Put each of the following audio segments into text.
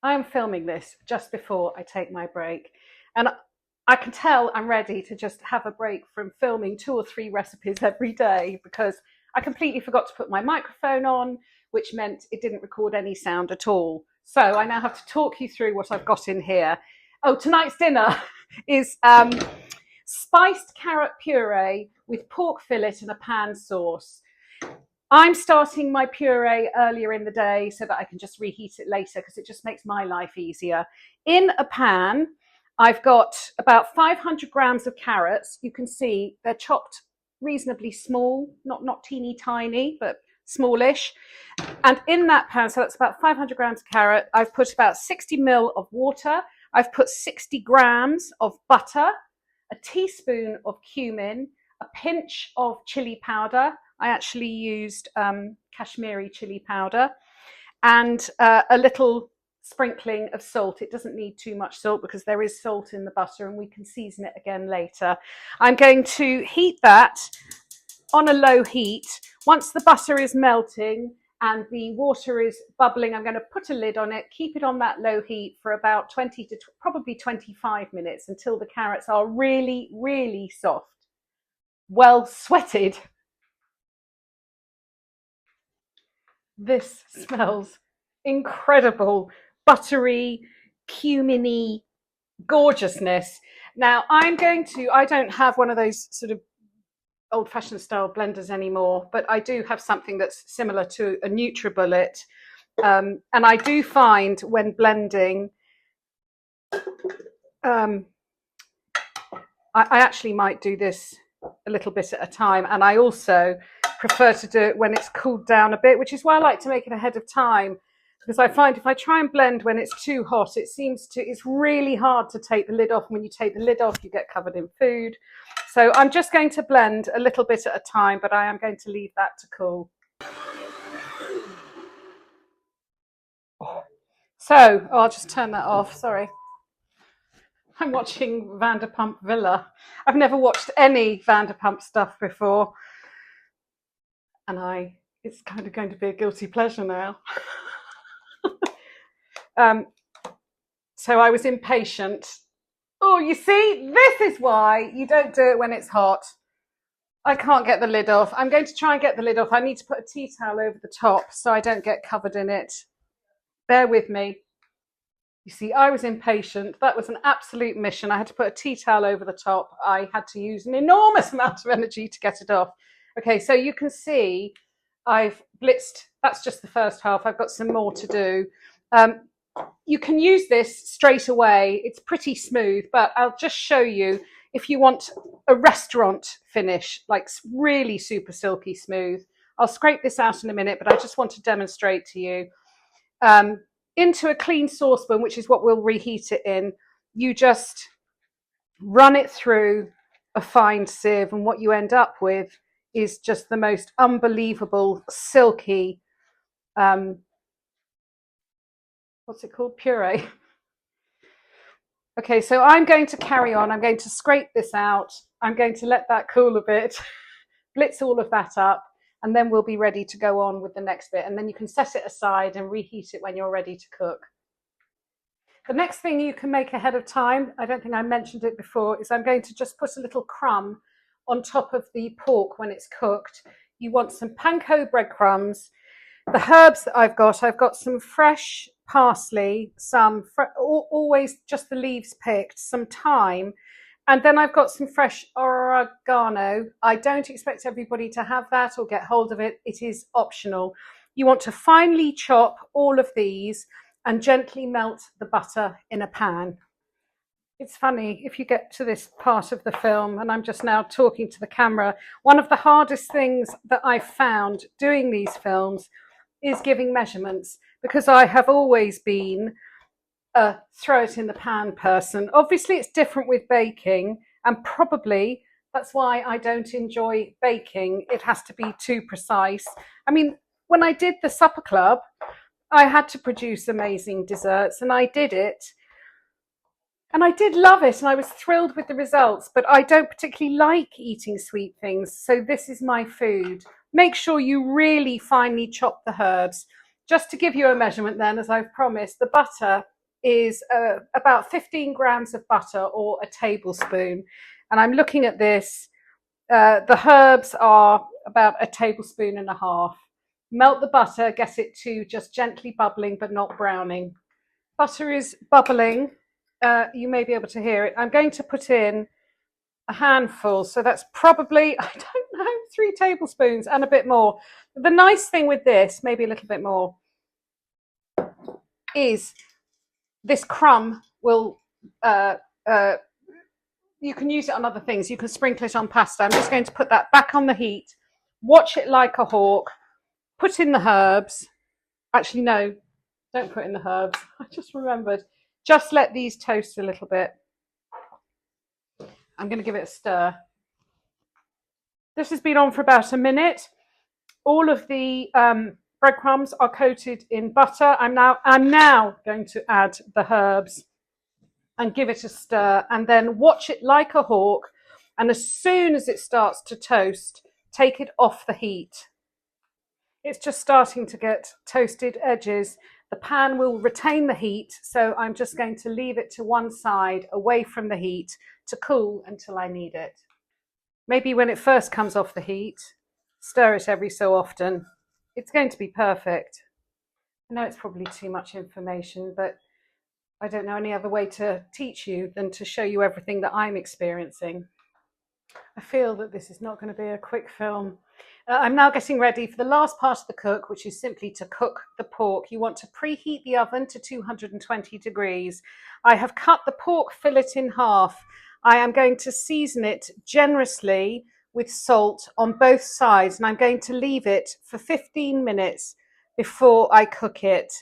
I am filming this just before I take my break. And I can tell I'm ready to just have a break from filming 2 or 3 recipes every day because I completely forgot to put my microphone on, which meant it didn't record any sound at all. So I now have to talk you through what I've got in here. Oh, tonight's dinner is spiced carrot puree with pork fillet and a pan sauce. I'm starting my puree earlier in the day so that I can just reheat it later because it just makes my life easier. In a pan, I've got about 500 grams of carrots. You can see they're chopped reasonably small, not teeny tiny, but smallish. And in that pan, so that's about 500 grams of carrot, I've put about 60 ml of water. I've put 60 grams of butter, a teaspoon of cumin, a pinch of chili powder. I actually used Kashmiri chili powder and a little sprinkling of salt. It doesn't need too much salt because there is salt in the butter and we can season it again later. I'm going to heat that on a low heat. Once the butter is melting and the water is bubbling, I'm going to put a lid on it, keep it on that low heat for about 20 to probably 25 minutes until the carrots are really, really soft, well sweated. This smells incredible, buttery, cuminy gorgeousness. Now I don't have one of those sort of old-fashioned style blenders anymore, but I do have something that's similar to a NutriBullet. And I do find when blending, I actually might do this a little bit at a time. And I also prefer to do it when it's cooled down a bit, which is why I like to make it ahead of time. Because I find if I try and blend when it's too hot, it's really hard to take the lid off. When you take the lid off, you get covered in food. So I'm just going to blend a little bit at a time, but I am going to leave that to cool. So, I'll just turn that off, sorry. I'm watching Vanderpump Villa. I've never watched any Vanderpump stuff before. And it's kind of going to be a guilty pleasure now. So I was impatient. Oh, you see, this is why you don't do it when it's hot. I can't get the lid off. I'm going to try and get the lid off. I need to put a tea towel over the top so I don't get covered in it. Bear with me. You see, I was impatient. That was an absolute mission. I had to put a tea towel over the top. I had to use an enormous amount of energy to get it off. Okay, so you can see I've blitzed. That's just the first half. I've got some more to do. You can use this straight away. It's pretty smooth, but I'll just show you if you want a restaurant finish, like really super silky smooth. I'll scrape this out in a minute, but I just want to demonstrate to you. Into a clean saucepan, which is what we'll reheat it in, you just run it through a fine sieve, and what you end up with is just the most unbelievable silky what's it called? Puree. Okay, so I'm going to carry on. I'm going to scrape this out. I'm going to let that cool a bit, blitz all of that up, and then we'll be ready to go on with the next bit. And then you can set it aside and reheat it when you're ready to cook. The next thing you can make ahead of time, I don't think I mentioned it before, is I'm going to just put a little crumb on top of the pork when it's cooked. You want some panko breadcrumbs. The herbs that I've got some fresh parsley, always just the leaves picked, some thyme, and then I've got some fresh oregano. I don't expect everybody to have that or get hold of it. It is optional. You want to finely chop all of these and gently melt the butter in a pan. It's funny, if you get to this part of the film, and I'm just now talking to the camera, one of the hardest things that I've found doing these films is giving measurements, because I have always been a throw it in the pan person. Obviously it's different with baking, and probably that's why I don't enjoy baking. It has to be too precise. I mean, when I did the supper club, I had to produce amazing desserts, and I did it. And I did love it, and I was thrilled with the results, but I don't particularly like eating sweet things, so this is my food. Make sure you really finely chop the herbs. Just to give you a measurement then, as I've promised, the butter is about 15 grams of butter or a tablespoon. And I'm looking at this. The herbs are about a tablespoon and a half. Melt the butter, get it to just gently bubbling but not browning. Butter is bubbling. You may be able to hear it. I'm going to put in a handful. So that's probably, I don't know, 3 tablespoons and a bit more. The nice thing with this, maybe a little bit more, is this crumb will, you can use it on other things. You can sprinkle it on pasta. I'm just going to put that back on the heat. Watch it like a hawk. Put in the herbs. Actually, no, don't put in the herbs. I just remembered. Just let these toast a little bit. I'm going to give it a stir. This has been on for about a minute. All of the breadcrumbs are coated in butter. I'm now going to add the herbs and give it a stir, and then watch it like a hawk. And as soon as it starts to toast, take it off the heat. It's just starting to get toasted edges. The pan will retain the heat, so I'm just going to leave it to one side, away from the heat, to cool until I need it. Maybe when it first comes off the heat, stir it every so often. It's going to be perfect. I know it's probably too much information, but I don't know any other way to teach you than to show you everything that I'm experiencing. I feel that this is not going to be a quick film. I'm now getting ready for the last part of the cook, which is simply to cook the pork. You want to preheat the oven to 220 degrees. I have cut the pork fillet in half. I am going to season it generously with salt on both sides, and I'm going to leave it for 15 minutes before I cook it.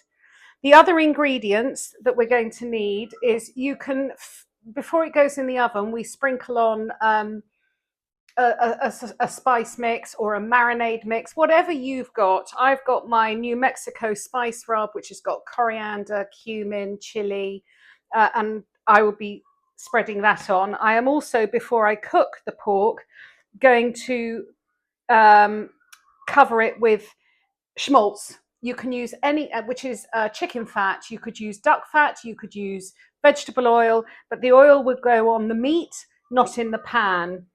The other ingredients that we're going to need is, you can, before it goes in the oven, we sprinkle on a spice mix or a marinade mix, whatever you've got. I've got my New Mexico spice rub, which has got coriander, cumin, chili, and I will be spreading that on. I am also, before I cook the pork, going to cover it with schmaltz. You can use any, which is chicken fat. You could use duck fat, you could use vegetable oil, but the oil would go on the meat, not in the pan.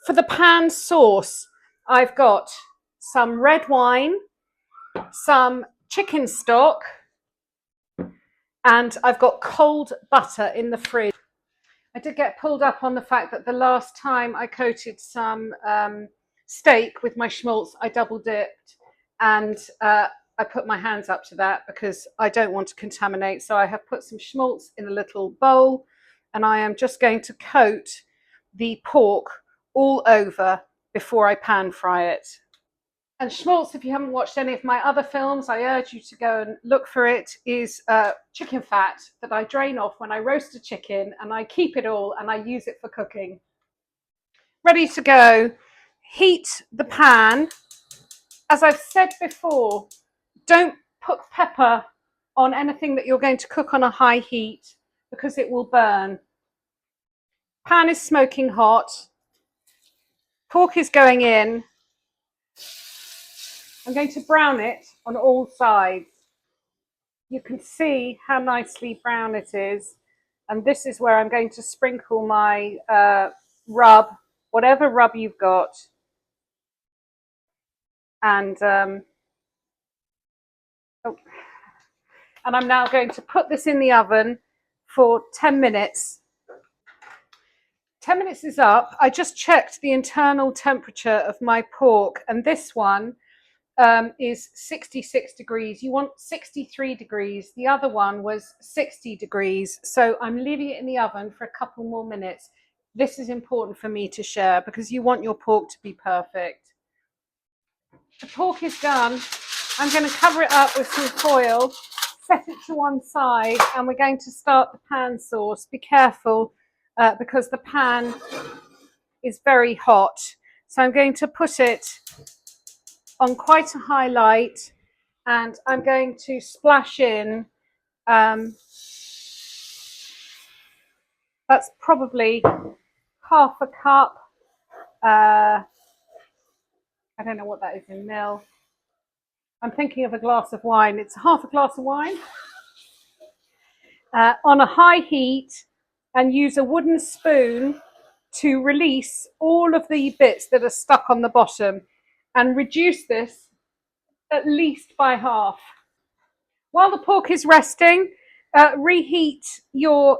For the pan sauce, I've got some red wine, some chicken stock, and I've got cold butter in the fridge. I did get pulled up on the fact that the last time I coated some steak with my schmaltz, I double dipped, and I put my hands up to that because I don't want to contaminate. So I have put some schmaltz in a little bowl, and I am just going to coat the pork all over before I pan fry it. And schmaltz, if you haven't watched any of my other films, I urge you to go and look for it, is chicken fat that I drain off when I roast a chicken, and I keep it all and I use it for cooking. Ready to go. Heat the pan. As I've said before, don't put pepper on anything that you're going to cook on a high heat because it will burn. Pan is smoking hot. Pork is going in. I'm going to brown it on all sides. You can see how nicely brown it is. And this is where I'm going to sprinkle my rub, whatever rub you've got. And I'm now going to put this in the oven for 10 minutes. 10 minutes is up. I just checked the internal temperature of my pork, and this one is 66 degrees. You want 63 degrees. The other one was 60 degrees. So I'm leaving it in the oven for a couple more minutes. This is important for me to share because you want your pork to be perfect. The pork is done. I'm going to cover it up with some foil, set it to one side, and we're going to start the pan sauce. Be careful because the pan is very hot. So I'm going to put it on quite a high light, and I'm going to splash in, that's probably half a cup, I don't know what that is in mil. I'm thinking of a glass of wine. It's half a glass of wine. on a high heat and use a wooden spoon to release all of the bits that are stuck on the bottom and reduce this at least by half. While the pork is resting, reheat your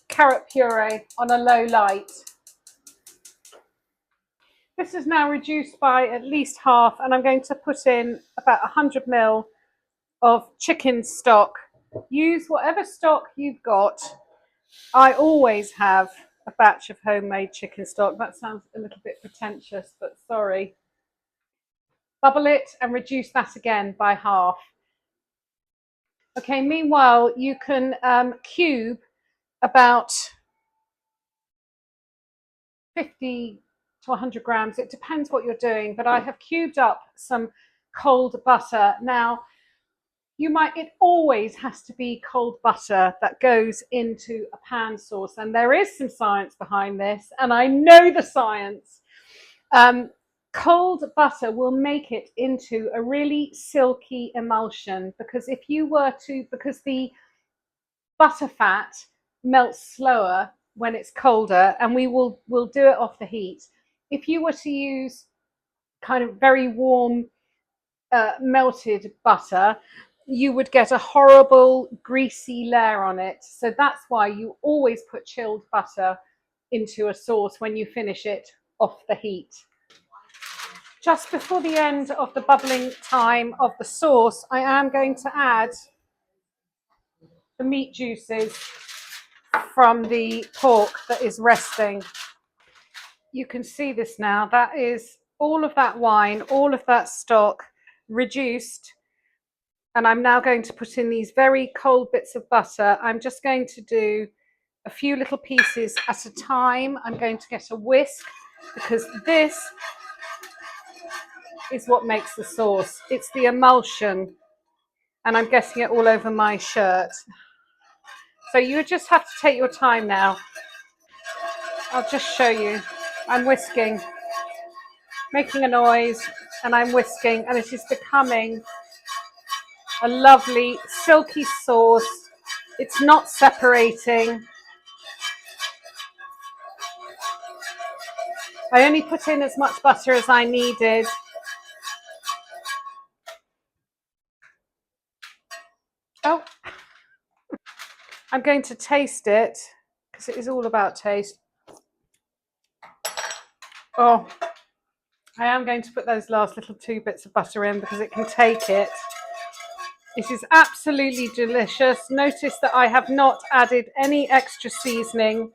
carrot puree on a low light. This is now reduced by at least half, and I'm going to put in about 100 ml of chicken stock. Use whatever stock you've got. I always have a batch of homemade chicken stock. That sounds a little bit pretentious, but sorry. Bubble it and reduce that again by half. Okay, meanwhile, you can cube about 50 to 100 grams. It depends what you're doing, but I have cubed up some cold butter. Now, it always has to be cold butter that goes into a pan sauce, and there is some science behind this, and I know the science. Cold butter will make it into a really silky emulsion, because because the butter fat melts slower when it's colder, and we'll do it off the heat. If you were to use kind of very warm melted butter, you would get a horrible greasy layer on it. So that's why you always put chilled butter into a sauce when you finish it off the heat. Just before the end of the bubbling time of the sauce, I am going to add the meat juices from the pork that is resting. You can see this now. That is all of that wine, all of that stock reduced. And I'm now going to put in these very cold bits of butter. I'm just going to do a few little pieces at a time. I'm going to get a whisk, because this is what makes the sauce. It's the emulsion. And I'm getting it all over my shirt. So you just have to take your time now. I'll just show you. I'm whisking, making a noise, and I'm whisking, and it is becoming a lovely silky sauce. It's not separating. I only put in as much butter as I needed. Oh, I'm going to taste it, because it is all about taste. Oh, I am going to put those last little 2 bits of butter in, because it can take it. It is absolutely delicious. Notice that I have not added any extra seasoning.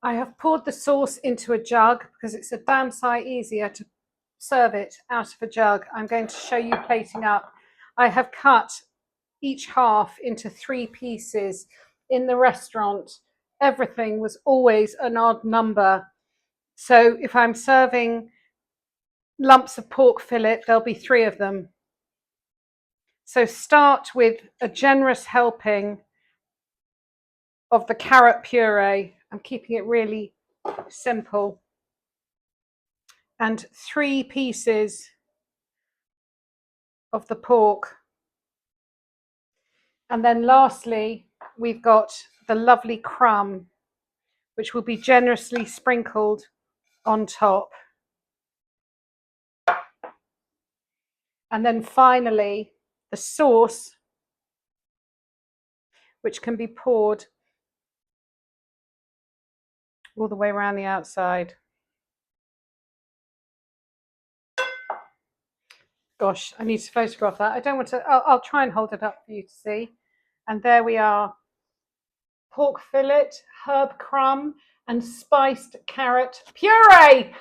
I have poured the sauce into a jug, because it's a damn sight easier to serve it out of a jug. I'm going to show you plating up. I have cut each half into 3 pieces. In the restaurant, everything was always an odd number. So if I'm serving lumps of pork fillet, there'll be 3 of them. So start with a generous helping of the carrot puree. I'm keeping it really simple. And 3 pieces of the pork. And then lastly, we've got the lovely crumb, which will be generously sprinkled on top. And then finally, the sauce, which can be poured all the way around the outside. Gosh, I need to photograph that. I don't want to, I'll try and hold it up for you to see. And there we are. Pork fillet, herb crumb, and spiced carrot puree.